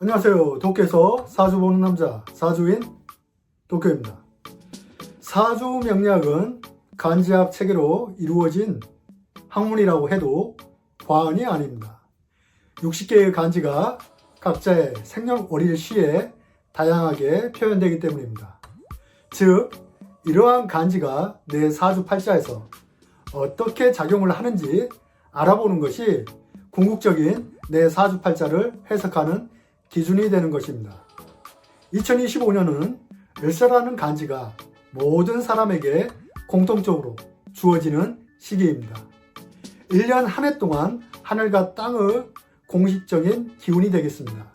안녕하세요. 도쿄에서 사주 보는 남자 사주인 도쿄입니다. 사주 명리학은 간지학 체계로 이루어진 학문이라고 해도 과언이 아닙니다. 60개의 간지가 각자의 생년월일 시에 다양하게 표현되기 때문입니다. 즉, 이러한 간지가 내 사주팔자에서 어떻게 작용을 하는지 알아보는 것이 궁극적인 내 사주팔자를 해석하는 기준이 되는 것입니다. 2025년은 을사라는 간지가 모든 사람에게 공통적으로 주어지는 시기입니다. 1년 한 해 동안 하늘과 땅의 공식적인 기운이 되겠습니다.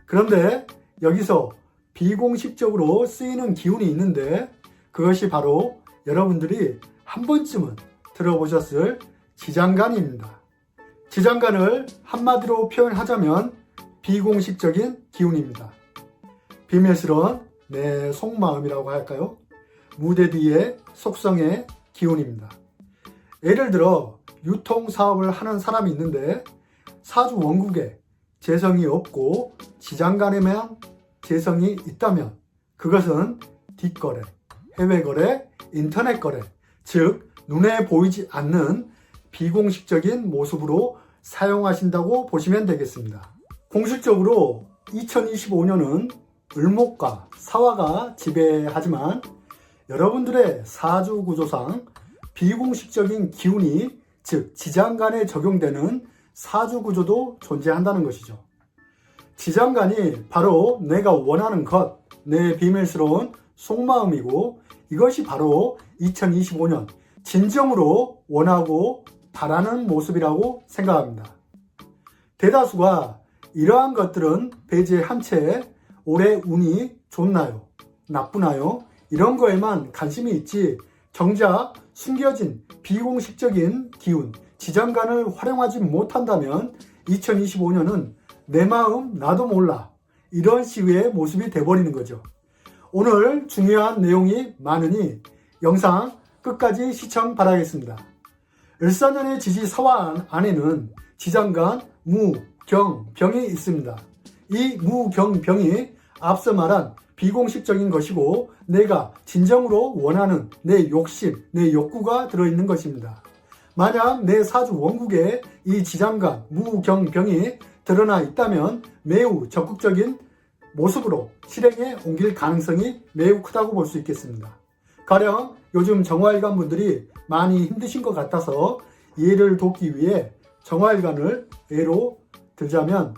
그런데 여기서 비공식적으로 쓰이는 기운이 있는데 그것이 바로 여러분들이 한 번쯤은 들어보셨을 지장간입니다. 지장간을 한마디로 표현하자면 비공식적인 기운입니다. 비밀스러운 내 속마음이라고 할까요? 무대 뒤의 속성의 기운입니다. 예를 들어 유통사업을 하는 사람이 있는데 사주 원국에 재성이 없고 지장간에만 재성이 있다면 그것은 뒷거래, 해외거래, 인터넷거래, 즉 눈에 보이지 않는 비공식적인 모습으로 사용하신다고 보시면 되겠습니다. 공식적으로 2025년은 을목과 사화가 지배하지만 여러분들의 사주 구조상 비공식적인 기운이 즉 지장간에 적용되는 사주 구조도 존재한다는 것이죠. 지장간이 바로 내가 원하는 것, 내 비밀스러운 속마음이고 이것이 바로 2025년 진정으로 원하고 바라는 모습이라고 생각합니다. 대다수가 이러한 것들은 배제한 채 올해 운이 좋나요? 나쁘나요? 이런 거에만 관심이 있지 정작 숨겨진 비공식적인 기운, 지장간을 활용하지 못한다면 2025년은 내 마음 나도 몰라 이런 식의 모습이 돼버리는 거죠. 오늘 중요한 내용이 많으니 영상 끝까지 시청 바라겠습니다. 을사년의 지지사화 안에는 지장간, 무, 경, 병이 있습니다. 이 무, 경, 병이 앞서 말한 비공식적인 것이고 내가 진정으로 원하는 내 욕심, 내 욕구가 들어있는 것입니다. 만약 내 사주 원국에 이 지장간, 무, 경, 병이 드러나 있다면 매우 적극적인 모습으로 실행에 옮길 가능성이 매우 크다고 볼 수 있겠습니다. 가령 요즘 정화일관 분들이 많이 힘드신 것 같아서 이해를 돕기 위해 정화일관을 예로 들자면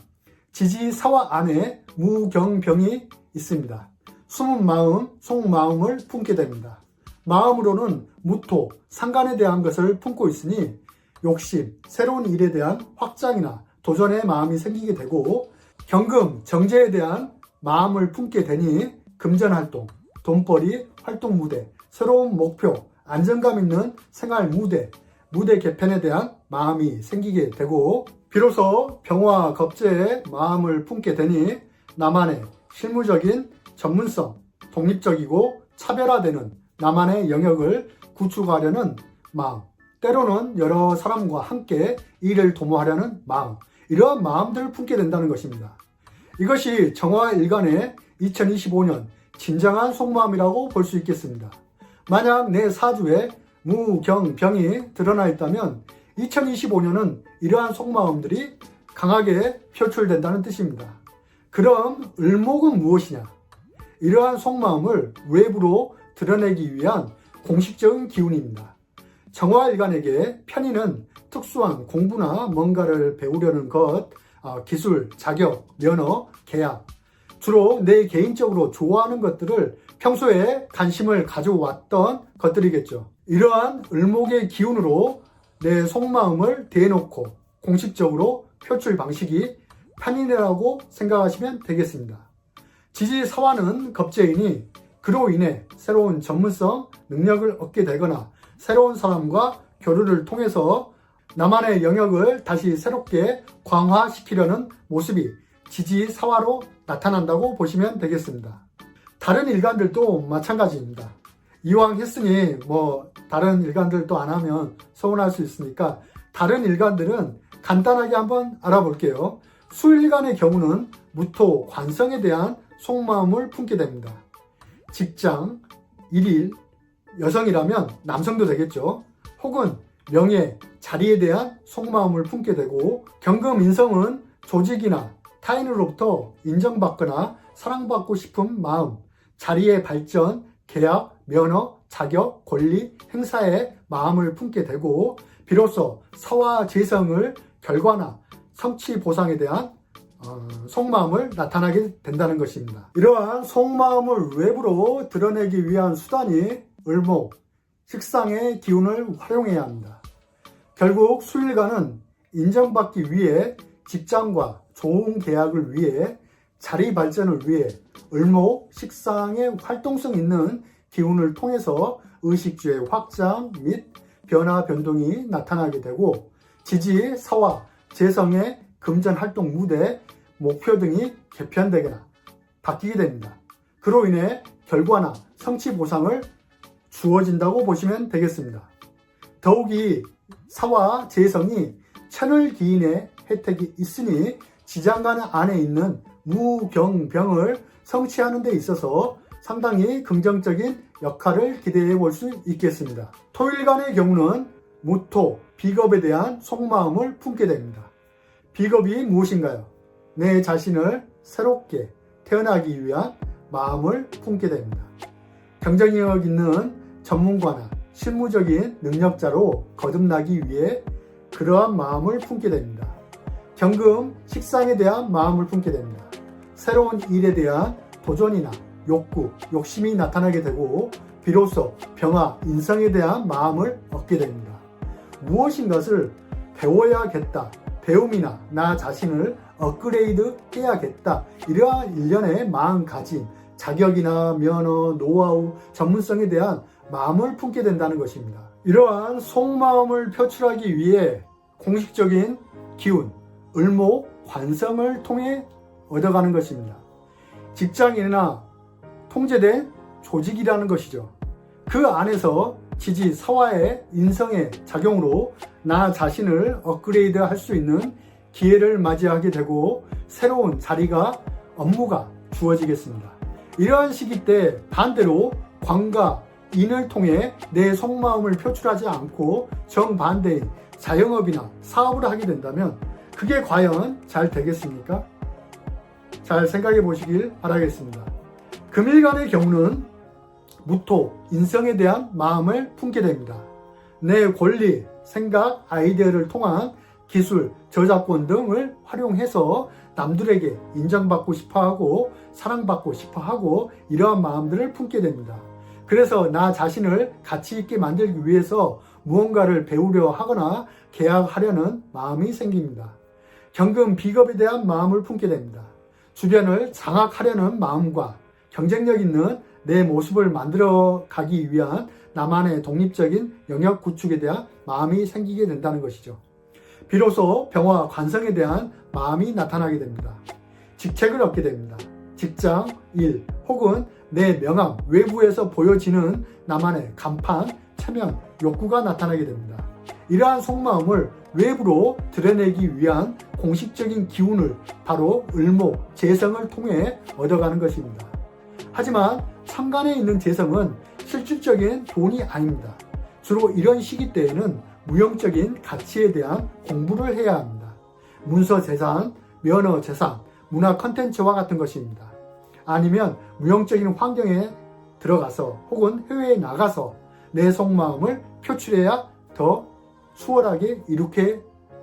지지사화 안에 무경병이 있습니다. 숨은 마음, 속마음을 품게 됩니다. 마음으로는 무토, 상간에 대한 것을 품고 있으니 욕심, 새로운 일에 대한 확장이나 도전의 마음이 생기게 되고 경금, 정제에 대한 마음을 품게 되니 금전활동, 돈벌이, 활동 무대, 새로운 목표, 안정감 있는 생활 무대 개편에 대한 마음이 생기게 되고 비로소 병화 겁제에 마음을 품게 되니 나만의 실무적인 전문성, 독립적이고 차별화되는 나만의 영역을 구축하려는 마음, 때로는 여러 사람과 함께 일을 도모하려는 마음, 이러한 마음들을 품게 된다는 것입니다. 이것이 정화일간의 2025년 진정한 속마음이라고 볼 수 있겠습니다. 만약 내 사주에 무, 경, 병이 드러나 있다면 2025년은 이러한 속마음들이 강하게 표출된다는 뜻입니다. 그럼 을목은 무엇이냐? 이러한 속마음을 외부로 드러내기 위한 공식적인 기운입니다. 정화일간에게 편의는 특수한 공부나 뭔가를 배우려는 것, 기술, 자격, 면허, 계약, 주로 내 개인적으로 좋아하는 것들을 평소에 관심을 가져왔던 것들이겠죠. 이러한 을목의 기운으로 내 속마음을 대놓고 공식적으로 표출 방식이 편인이라고 생각하시면 되겠습니다. 지지사화는 겁제이니 그로 인해 새로운 전문성, 능력을 얻게 되거나 새로운 사람과 교류를 통해서 나만의 영역을 다시 새롭게 강화시키려는 모습이 지지사화로 나타난다고 보시면 되겠습니다. 다른 일간들도 마찬가지입니다. 이왕 했으니 다른 일간들도 안 하면 서운할 수 있으니까 다른 일간들은 간단하게 한번 알아볼게요. 수일간의 경우는 무토, 관성에 대한 속마음을 품게 됩니다. 직장, 일일, 여성이라면 남성도 되겠죠. 혹은 명예, 자리에 대한 속마음을 품게 되고, 경금, 인성은 조직이나 타인으로부터 인정받거나 사랑받고 싶은 마음, 자리의 발전, 계약, 면허, 자격, 권리, 행사에 마음을 품게 되고, 비로소 사화 재성을 결과나 성취 보상에 대한 속마음을 나타나게 된다는 것입니다. 이러한 속마음을 외부로 드러내기 위한 수단이 을목, 식상의 기운을 활용해야 합니다. 결국 수일간은 인정받기 위해 직장과 좋은 계약을 위해 자리 발전을 위해 을목, 식상의 활동성 있는 기운을 통해서 의식주의 확장 및 변화 변동이 나타나게 되고, 지지, 사화, 재성의 금전 활동 무대, 목표 등이 개편되거나 바뀌게 됩니다. 그로 인해 결과나 성취 보상을 주어진다고 보시면 되겠습니다. 더욱이 사화, 재성이 천을 기인의 혜택이 있으니 지장간 안에 있는 무경병을 성취하는 데 있어서 상당히 긍정적인 역할을 기대해 볼 수 있겠습니다. 토일간의 경우는 무토, 비겁에 대한 속마음을 품게 됩니다. 비겁이 무엇인가요? 내 자신을 새롭게 태어나기 위한 마음을 품게 됩니다. 경쟁력 있는 전문가나 실무적인 능력자로 거듭나기 위해 그러한 마음을 품게 됩니다. 경금, 식상에 대한 마음을 품게 됩니다. 새로운 일에 대한 도전이나 욕구, 욕심이 나타나게 되고, 비로소 병화, 인성에 대한 마음을 얻게 됩니다. 무엇인가를 배워야겠다, 배움이나 나 자신을 업그레이드 해야겠다, 이러한 일련의 마음가짐, 자격이나 면허, 노하우, 전문성에 대한 마음을 품게 된다는 것입니다. 이러한 속마음을 표출하기 위해 공식적인 기운, 을목, 관성을 통해 얻어가는 것입니다. 직장이나 통제된 조직이라는 것이죠. 그 안에서 지지, 사화의 인성의 작용으로 나 자신을 업그레이드 할 수 있는 기회를 맞이하게 되고, 새로운 자리가, 업무가 주어지겠습니다. 이러한 시기 때 반대로 관과 인을 통해 내 속마음을 표출하지 않고 정반대인 자영업이나 사업을 하게 된다면 그게 과연 잘 되겠습니까? 잘 생각해 보시길 바라겠습니다. 금일간의 경우는 무토, 인성에 대한 마음을 품게 됩니다. 내 권리, 생각, 아이디어를 통한 기술, 저작권 등을 활용해서 남들에게 인정받고 싶어하고 사랑받고 싶어하고 이러한 마음들을 품게 됩니다. 그래서 나 자신을 가치 있게 만들기 위해서 무언가를 배우려 하거나 계약하려는 마음이 생깁니다. 경금, 비겁에 대한 마음을 품게 됩니다. 주변을 장악하려는 마음과 경쟁력 있는 내 모습을 만들어 가기 위한 나만의 독립적인 영역 구축에 대한 마음이 생기게 된다는 것이죠. 비로소 병화, 관성에 대한 마음이 나타나게 됩니다. 직책을 얻게 됩니다. 직장, 일, 혹은 내 명함, 외부에서 보여지는 나만의 간판, 체면, 욕구가 나타나게 됩니다. 이러한 속마음을 외부로 드러내기 위한 공식적인 기운을 바로 을목, 재성을 통해 얻어가는 것입니다. 하지만 천간에 있는 재성은 실질적인 돈이 아닙니다. 주로 이런 시기 때에는 무형적인 가치에 대한 공부를 해야 합니다. 문서 재산, 면허 재산, 문화 컨텐츠와 같은 것입니다. 아니면 무형적인 환경에 들어가서 혹은 해외에 나가서 내 속마음을 표출해야 더 수월하게 이렇게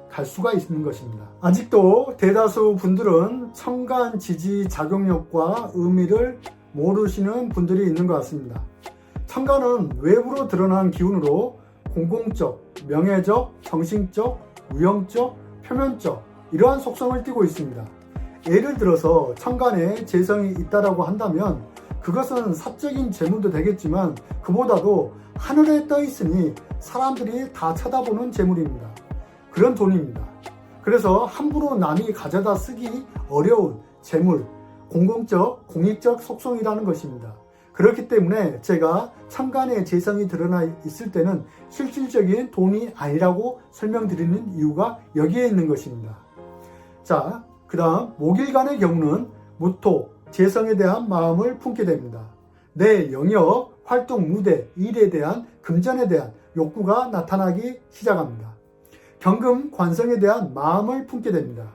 갈 수가 있는 것입니다. 아직도 대다수 분들은 천간 지지 작용력과 의미를 모르시는 분들이 있는 것 같습니다. 천간은 외부로 드러난 기운으로 공공적, 명예적, 정신적, 무형적, 표면적 이러한 속성을 띠고 있습니다. 예를 들어서 천간에 재성이 있다라고 한다면 그것은 사적인 재물도 되겠지만 그보다도 하늘에 떠 있으니 사람들이 다 쳐다보는 재물입니다. 그런 돈입니다. 그래서 함부로 남이 가져다 쓰기 어려운 재물, 공공적, 공익적 속성이라는 것입니다. 그렇기 때문에 제가 천간에 재성이 드러나 있을 때는 실질적인 돈이 아니라고 설명드리는 이유가 여기에 있는 것입니다. 자, 그 다음 목일간의 경우는 무토, 재성에 대한 마음을 품게 됩니다. 내 영역, 활동 무대, 일에 대한 금전에 대한 욕구가 나타나기 시작합니다. 경금, 관성에 대한 마음을 품게 됩니다.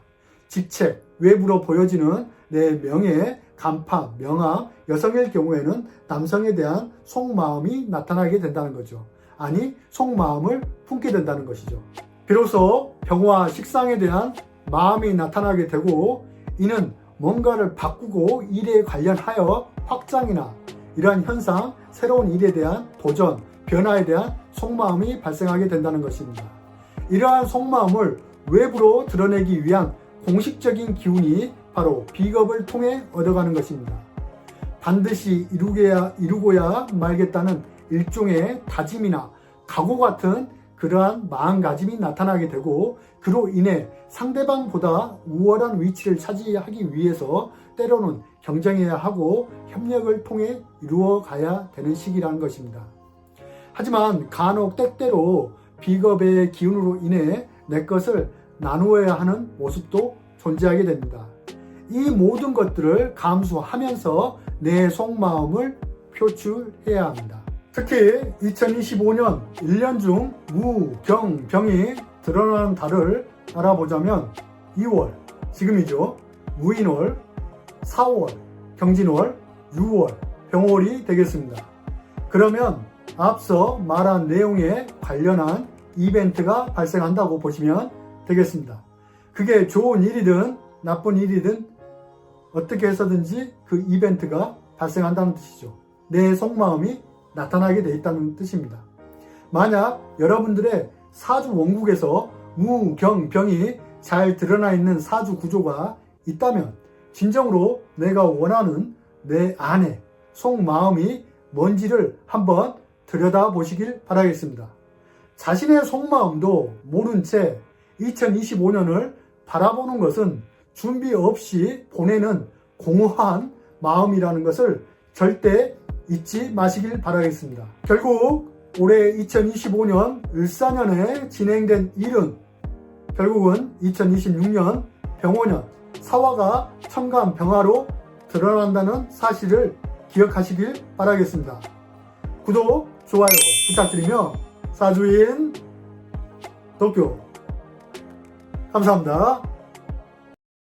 직책, 외부로 보여지는 내 명예, 간파, 명함, 여성일 경우에는 남성에 대한 속마음이 나타나게 된다는 거죠. 아니, 속마음을 품게 된다는 것이죠. 비로소 병화, 식상에 대한 마음이 나타나게 되고, 이는 뭔가를 바꾸고 일에 관련하여 확장이나 이러한 현상, 새로운 일에 대한 도전, 변화에 대한 속마음이 발생하게 된다는 것입니다. 이러한 속마음을 외부로 드러내기 위한 공식적인 기운이 바로 비겁을 통해 얻어가는 것입니다. 반드시 이루고야 말겠다는 일종의 다짐이나 각오 같은 그러한 마음가짐이 나타나게 되고, 그로 인해 상대방보다 우월한 위치를 차지하기 위해서 때로는 경쟁해야 하고 협력을 통해 이루어가야 되는 시기라는 것입니다. 하지만 간혹 때때로 비겁의 기운으로 인해 내 것을 나누어야 하는 모습도 존재하게 됩니다. 이 모든 것들을 감수하면서 내 속마음을 표출해야 합니다. 특히 2025년 1년 중 무, 경, 병이 드러나는 달을 알아보자면 2월, 지금이죠. 무인월, 4월, 경진월, 6월, 병월이 되겠습니다. 그러면 앞서 말한 내용에 관련한 이벤트가 발생한다고 보시면 되겠습니다. 그게 좋은 일이든 나쁜 일이든 어떻게 해서든지 그 이벤트가 발생한다는 뜻이죠. 내 속마음이 나타나게 돼 있다는 뜻입니다. 만약 여러분들의 사주 원국에서 무, 경, 병이 잘 드러나 있는 사주 구조가 있다면 진정으로 내가 원하는 내 안에 속마음이 뭔지를 한번 들여다보시길 바라겠습니다. 자신의 속마음도 모른 채 2025년을 바라보는 것은 준비 없이 보내는 공허한 마음이라는 것을 절대 잊지 마시길 바라겠습니다. 결국 올해 2025년 을사년에 진행된 일은 결국은 2026년 병호년 사화가 천간 병화로 드러난다는 사실을 기억하시길 바라겠습니다. 구독, 좋아요 부탁드리며 사주인 도쿄 감사합니다.